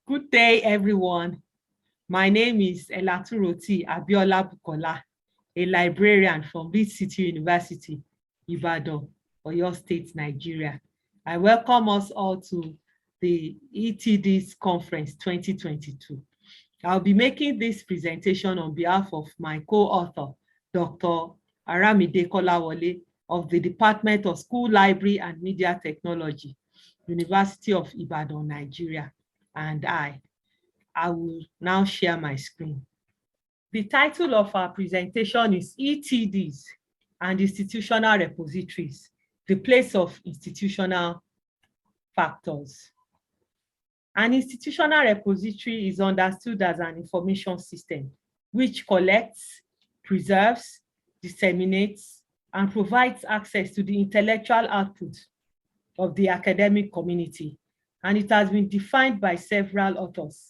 Good day, everyone. My name is Elaturoti Abiola Bukola, a librarian from Leeds City University, Ibadan, Oyo State, Nigeria. I welcome us all to the ETDs Conference 2022. I'll be making this presentation on behalf of my co-author, Dr. Aramide and of the Department of School Library and Media Technology, University of Ibadan, Nigeria, and I will now share my screen. The title of our presentation is ETDs and Institutional Repositories, the place of institutional factors. An institutional repository is understood as an information system which collects, preserves, disseminates, and provides access to the intellectual output of the academic community. And it has been defined by several authors.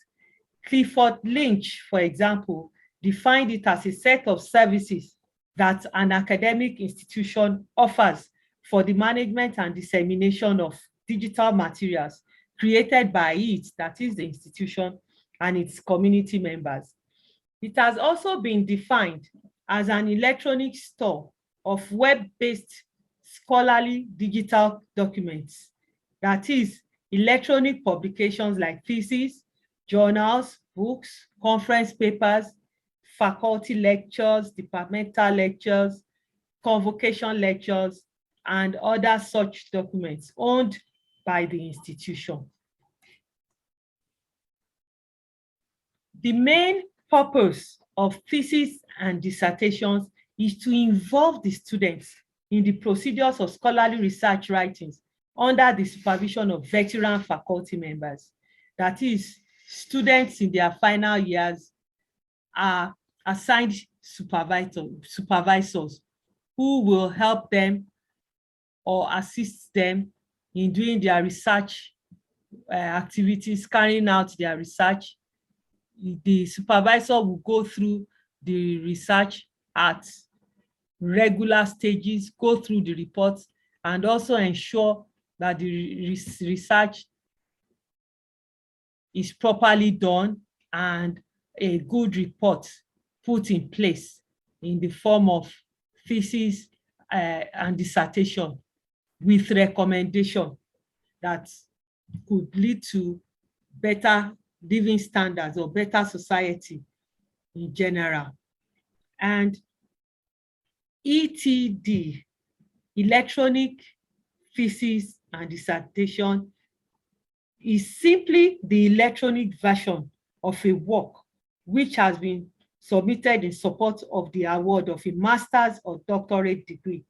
Clifford Lynch, for example, defined it as a set of services that an academic institution offers for the management and dissemination of digital materials created by it, that is the institution, and its community members. It has also been defined as an electronic store of web-based scholarly digital documents, that is, electronic publications like theses, journals, books, conference papers, faculty lectures, departmental lectures, convocation lectures, and other such documents owned by the institution. The main purpose of theses and dissertations is to involve the students in the procedures of scholarly research writings under the supervision of veteran faculty members. That is, students in their final years are assigned supervisors who will help them or assist them in doing their research activities, carrying out their research. The supervisor will go through the research at regular stages, go through the reports, and also ensure that the research is properly done and a good report put in place in the form of thesis and dissertation with recommendation that could lead to better living standards or better society in general. And ETD, electronic thesis and dissertation, is simply the electronic version of a work which has been submitted in support of the award of a master's or doctorate degree,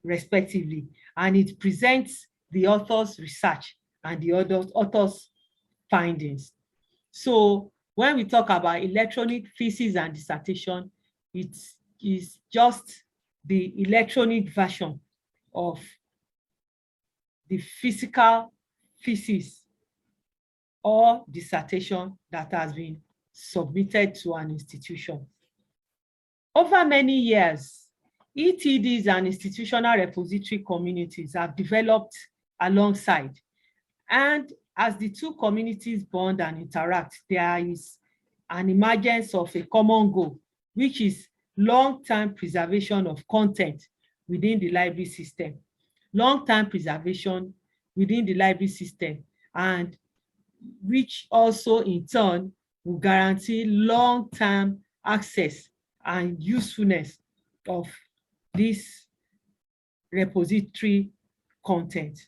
respectively, and it presents the author's research and the author's findings. So when we talk about electronic thesis and dissertation, it is just the electronic version of the physical thesis or dissertation that has been submitted to an institution. Over many years, ETDs and institutional repository communities have developed alongside, and as the two communities bond and interact, there is an emergence of a common goal, which is long-term preservation of content within the library system. Long-term preservation within the library system, and which also in turn will guarantee long-term access and usefulness of this repository content.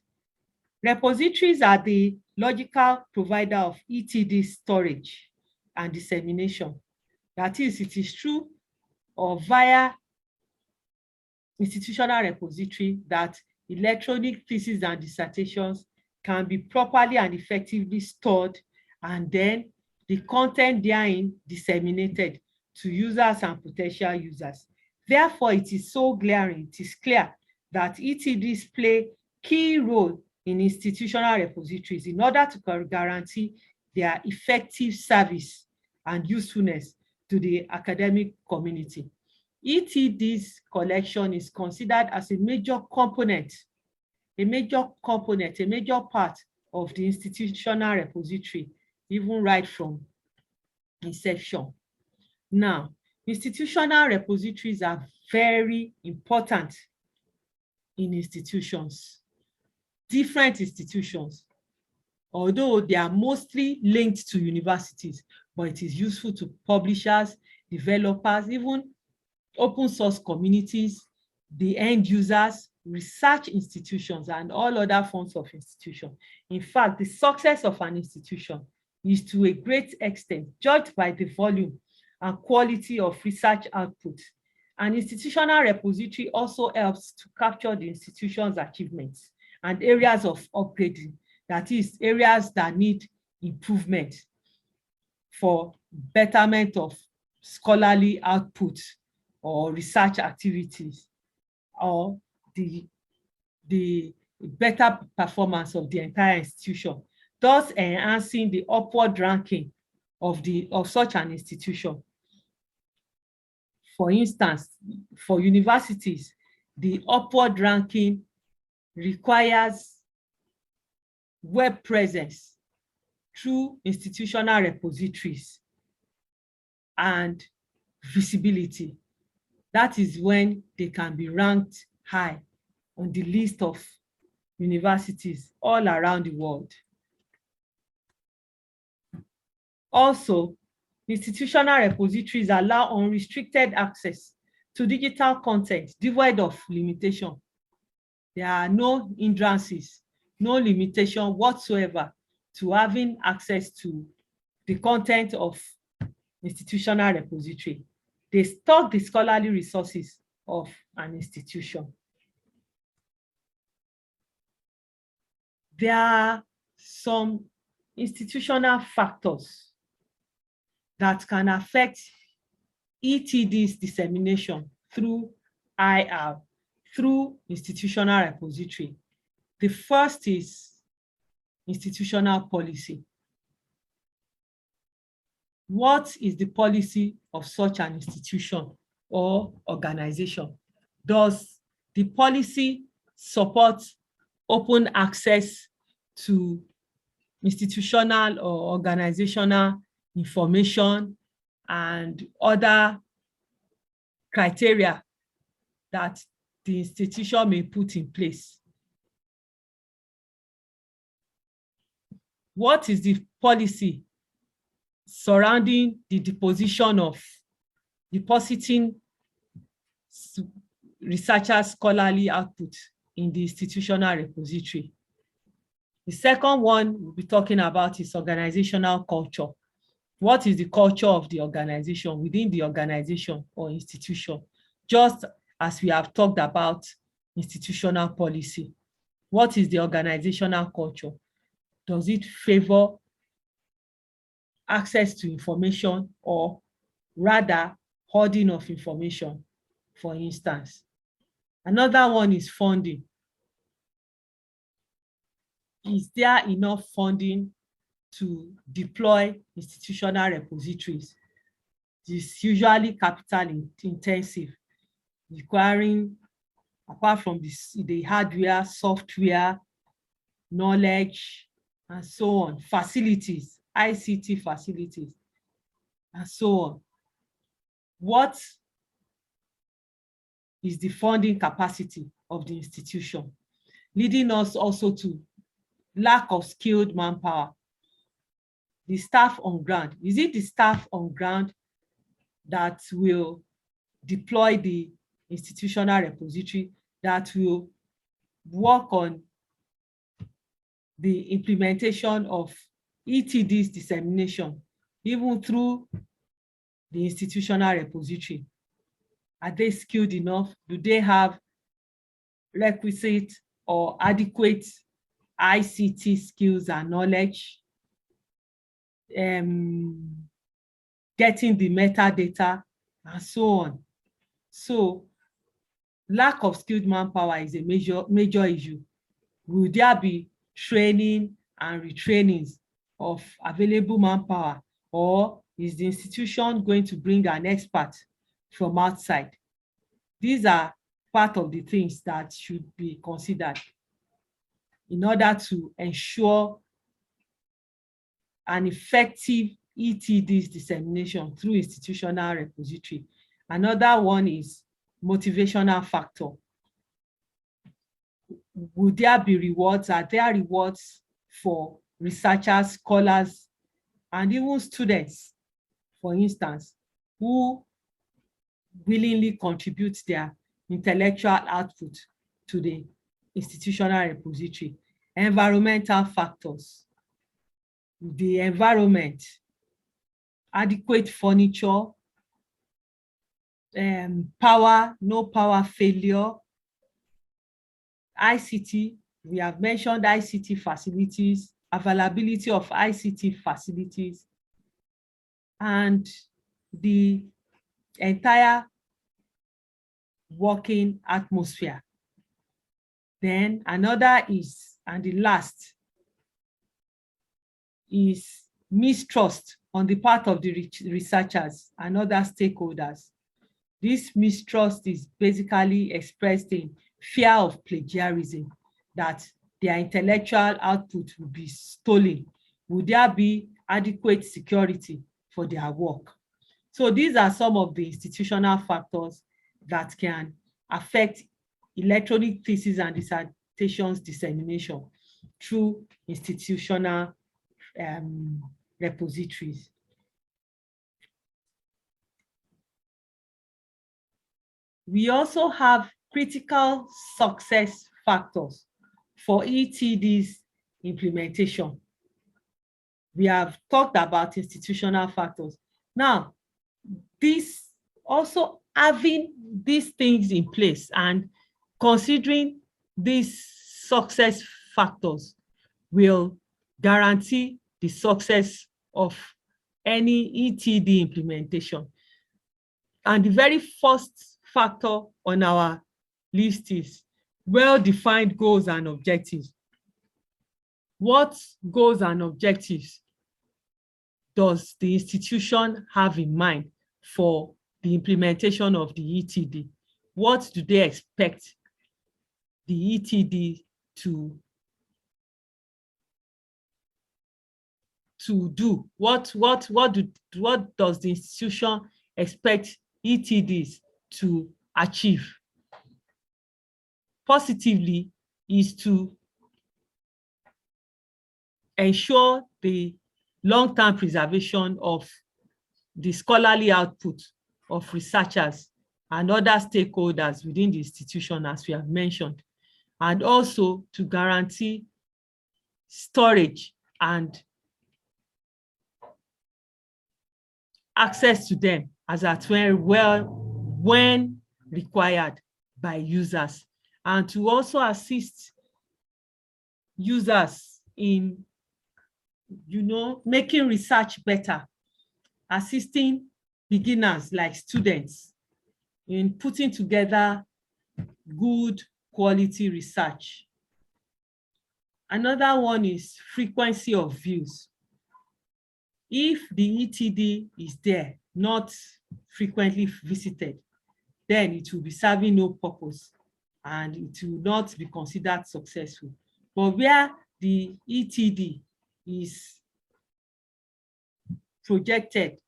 Repositories are the logical provider of ETD storage and dissemination. That is, it is true or via institutional repository that electronic theses and dissertations can be properly and effectively stored, and then the content therein disseminated to users and potential users. Therefore, it is so glaring, it is clear that ETDs play key role in institutional repositories in order to guarantee their effective service and usefulness to the academic community. ETDs collection is considered as a major component, a major part of the institutional repository even right from inception. Now, institutional repositories are very important in institutions, different institutions, although they are mostly linked to universities, but it is useful to publishers, developers, even open source communities, the end users, research institutions, and all other forms of institution. In fact, the success of an institution is to a great extent judged by the volume and quality of research output. An institutional repository also helps to capture the institution's achievements and areas of upgrading, that is, areas that need improvement for betterment of scholarly output or research activities, or the better performance of the entire institution, thus enhancing the upward ranking of such an institution. For instance, for universities, the upward ranking requires web presence through institutional repositories and visibility. That is when they can be ranked high on the list of universities all around the world. Also, institutional repositories allow unrestricted access to digital content devoid of limitation. There are no hindrances, no limitation whatsoever to having access to the content of institutional repository. They stock the scholarly resources of an institution. There are some institutional factors that can affect ETDs dissemination through IR, through institutional repository. The first is institutional policy. What is the policy of such an institution or organization? Does the policy support open access to institutional or organizational information and other criteria that the institution may put in place? What is the policy surrounding the depositing researchers' scholarly output in the institutional repository? The second one we'll be talking about is organizational culture. What is the culture of the organization, within the organization or institution? Just as we have talked about institutional policy, what is the organizational culture? Does it favor access to information or rather hoarding of information, for instance? Another one is funding. Is there enough funding to deploy institutional repositories? It is usually capital intensive, requiring, apart from the hardware, software, knowledge, and so on, facilities, ICT facilities, and so on. What is the funding capacity of the institution? Leading us also to lack of skilled manpower. The staff on ground. Is it the staff on ground that will deploy the institutional repository, that will work on the implementation of ETDs dissemination, even through the institutional repository? Are they skilled enough? Do they have requisite or adequate ICT skills and knowledge? Getting the metadata, and so on. So lack of skilled manpower is a major issue. Will there be training and retrainings of available manpower, or is the institution going to bring an expert from outside? These are part of the things that should be considered in order to ensure an effective ETDs dissemination through institutional repository. Another one is motivational factor. Would there be rewards? Are there rewards for researchers, scholars, and even students, for instance, who willingly contribute their intellectual output to the institutional repository? Environmental factors. The environment, adequate furniture, power, no power failure, ICT, we have mentioned ICT facilities, availability of ICT facilities, and the entire working atmosphere. Then another is, and the last, is mistrust on the part of the researchers and other stakeholders. This mistrust is basically expressed in fear of plagiarism, that their intellectual output will be stolen. Would there be adequate security for their work? So these are some of the institutional factors that can affect electronic thesis and dissertations dissemination through institutional repositories. We also have critical success factors for ETDs implementation. We have talked about institutional factors. Now, this also having these things in place and considering these success factors will guarantee the success of any ETD implementation. And the very first factor on our list is well-defined goals and objectives. What goals and objectives does the institution have in mind for the implementation of the ETD? What do they expect the ETD to do? What does the institution expect ETDs to achieve? Positively is to ensure the long-term preservation of the scholarly output of researchers and other stakeholders within the institution, as we have mentioned, and also to guarantee storage and access to them as at when required by users, and to also assist users in making research better, assisting beginners like students in putting together good quality research. Another one is frequency of views. If the ETD is there, not frequently visited, then it will be serving no purpose and it will not be considered successful. But where the ETD is projected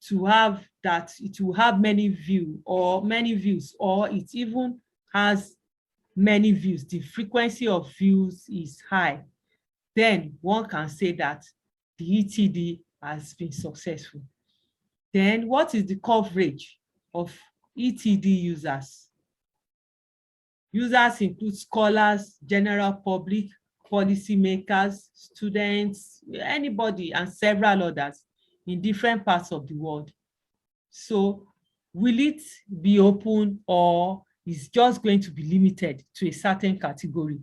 to have that it will have many views, or it even has many views, the frequency of views is high, then one can say that the ETD has been successful. Then what is the coverage of ETD users? Users include scholars, general public, policymakers, students, anybody, and several others in different parts of the world. So will it be open, or is just going to be limited to a certain category?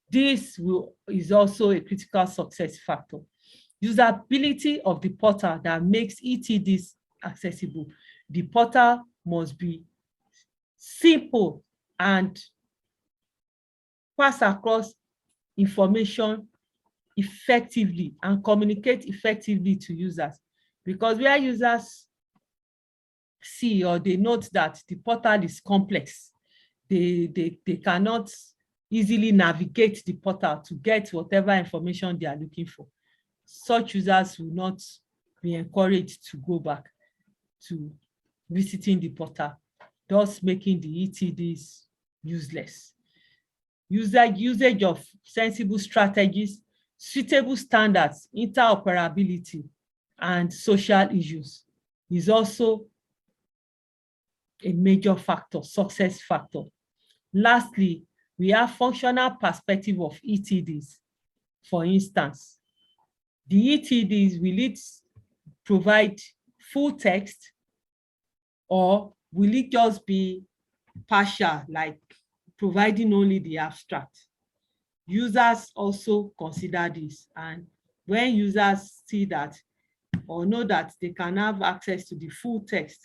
This is also a critical success factor. Usability of the portal that makes ETDs accessible. The portal must be simple and pass across information effectively and communicate effectively to users, because where users see or they note that the portal is complex, they cannot easily navigate the portal to get whatever information they are looking for. such users will not be encouraged to go back to visiting the portal, thus making the ETDs useless. Usage of sensible strategies, suitable standards, interoperability, and social issues is also a major factor, success factor. Lastly, we have functional perspective of ETDs. For instance, the ETDs, will it provide full text, or will it just be partial, like providing only the abstract? Users also consider this, and when users see that or know that they can have access to the full text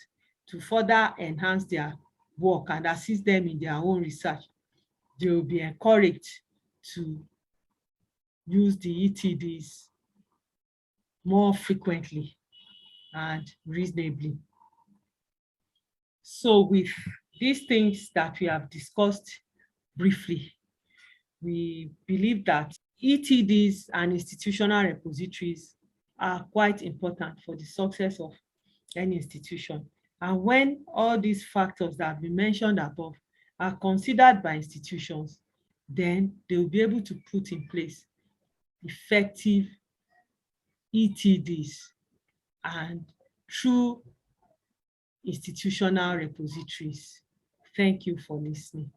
to further enhance their work and assist them in their own research, they will be encouraged to use the ETDs more frequently and reasonably. So with these things that we have discussed briefly, we believe that ETDs and institutional repositories are quite important for the success of any institution. And when all these factors that have been mentioned above are considered by institutions, then they will be able to put in place effective ETDs and through institutional repositories. Thank you for listening.